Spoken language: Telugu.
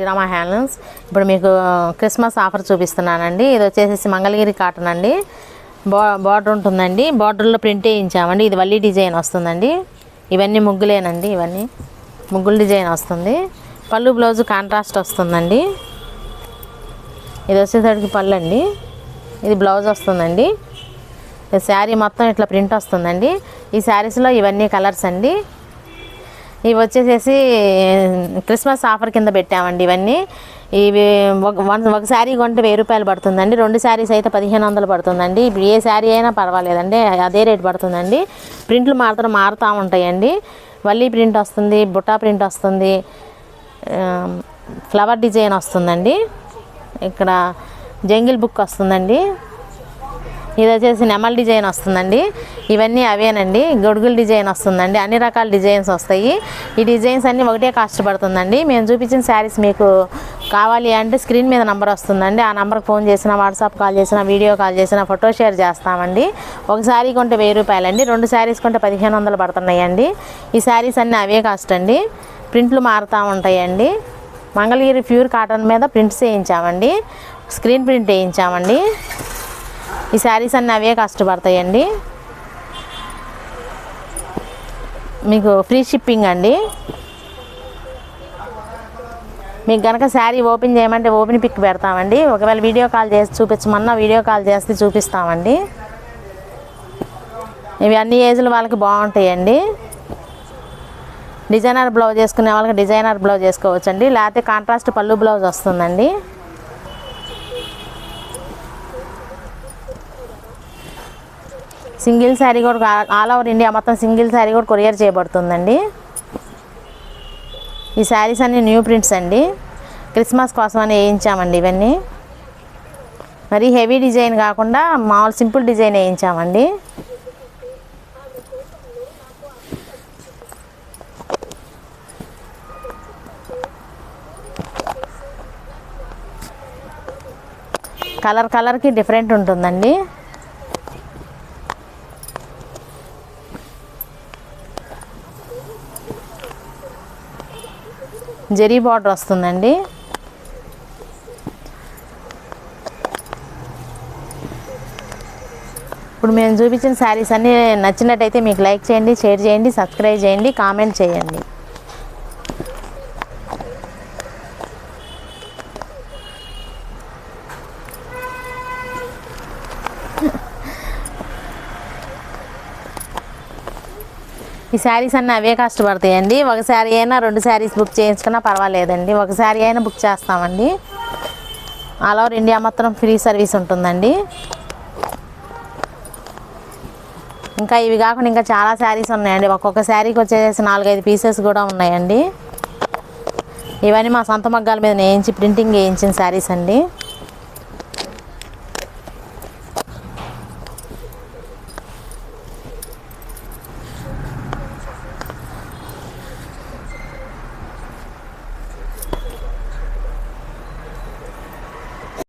శ్రీరామ హ్యాండ్లూమ్స్. ఇప్పుడు మీకు క్రిస్మస్ ఆఫర్ చూపిస్తున్నానండి. ఇది వచ్చేసి మంగళగిరి కాటన్ అండి. బార్డర్ ఉంటుందండి. బార్డర్లో ప్రింట్ వేయించామండి. ఇది వల్లి డిజైన్ వస్తుందండి. ఇవన్నీ ముగ్గులేనండి. ఇవన్నీ ముగ్గులు డిజైన్ వస్తుంది. పళ్ళు బ్లౌజ్ కాంట్రాస్ట్ వస్తుందండి. ఇది వచ్చేసరికి పళ్ళు అండి. ఇది బ్లౌజ్ వస్తుందండి. శారీ మొత్తం ఇట్లా ప్రింట్ వస్తుందండి. ఈ శారీస్లో ఇవన్నీ కలర్స్ అండి. ఇవి వచ్చేసేసి క్రిస్మస్ ఆఫర్ కింద పెట్టామండి. ఇవన్నీ ఇవి ఒక శారీ కొంటే 1000 రూపాయలు పడుతుందండి. 2 శారీస్ అయితే 1500 పడుతుందండి. ఇప్పుడు ఏ శారీ అయినా పర్వాలేదండి, అదే రేట్ పడుతుందండి. ప్రింట్లు మాత్రం మారుతూ ఉంటాయండి. వల్లీ ప్రింట్ వస్తుంది, బుట్టా ప్రింట్ వస్తుంది, ఫ్లవర్ డిజైన్ వస్తుందండి. ఇక్కడ జంగిల్ బుక్ వస్తుందండి. ఇది వచ్చేసి నెమల్ డిజైన్ వస్తుందండి. ఇవన్నీ అవేనండి. గొడుగుల డిజైన్ వస్తుందండి. అన్ని రకాల డిజైన్స్ వస్తాయి. ఈ డిజైన్స్ అన్నీ ఒకటే కాస్ట్ పడుతుందండి. మేము చూపించిన శారీస్ మీకు కావాలి అంటే స్క్రీన్ మీద నెంబర్ వస్తుందండి. ఆ నెంబర్కి ఫోన్ చేసినా, వాట్సాప్ కాల్ చేసినా, వీడియో కాల్ చేసినా ఫోటో షేర్ చేస్తామండి. ఒక శారీ కొంటే 1000 రూపాయలండి. 2 శారీస్ కొంటే 1500 పడుతున్నాయండి. ఈ శారీస్ అన్నీ అవే కాస్ట్ అండి. ప్రింట్లు మారుతూ ఉంటాయండి. మంగళగిరి ప్యూర్ కాటన్ మీద ప్రింట్స్ వేయించామండి. స్క్రీన్ ప్రింట్ వేయించామండి. ఈ శారీస్ అన్నీ అవే కాస్ట్ పడతాయండి. మీకు ఫ్రీ షిప్పింగ్ అండి. మీకు కనుక శారీ ఓపెన్ చేయమంటే ఓపెన్ పిక్ పెడతామండి. ఒకవేళ వీడియో కాల్ చేసి చూపించమన్నా వీడియో కాల్ చేస్తే చూపిస్తామండి. ఇవి అన్ని ఏజ్ల వాళ్ళకి బాగుంటాయండి. డిజైనర్ బ్లౌజ్ వేసుకునే వాళ్ళకి డిజైనర్ బ్లౌజ్ వేసుకోవచ్చండి. లేకపోతే కాంట్రాస్ట్ పళ్ళు బ్లౌజ్ వస్తుందండి. సింగిల్ శారీ కూడా ఆల్ ఓవర్ ఇండియా మొత్తం సింగిల్ శారీ కూడా కొరియర్ చేయబడుతుందండి. ఈ శారీస్ అన్నీ న్యూ ప్రింట్స్ అండి. క్రిస్మస్ కోసం అని వేయించామండి. ఇవన్నీ మరి హెవీ డిజైన్ కాకుండా మామూలు సింపుల్ డిజైన్ వేయించామండి. కలర్కి డిఫరెంట్ ఉంటుందండి. జరీ బార్డర్ వస్తుందండి. ఇప్పుడు మేము చూపించిన శారీస్ అన్నీ నచ్చినట్టయితే మీకు లైక్ చేయండి, షేర్ చేయండి, సబ్స్క్రైబ్ చేయండి, కామెంట్ చేయండి. ఈ శారీస్ అన్నీ అవే కాస్ట్ పడతాయండి. ఒక శారీ అయినా 2 శారీస్ బుక్ చేయించుకున్నా పర్వాలేదండి. ఒక శారీ అయినా బుక్ చేస్తామండి. ఆల్ ఓవర్ ఇండియా మొత్తం ఫ్రీ సర్వీస్ ఉంటుందండి. ఇంకా ఇవి కాకుండా ఇంకా చాలా శారీస్ ఉన్నాయండి. ఒక్కొక్క శారీకి వచ్చేసి 4-5 పీసెస్ కూడా ఉన్నాయండి. ఇవన్నీ మా సొంత మగ్గాల మీద వేయించి ప్రింటింగ్ వేయించిన శారీస్ అండి.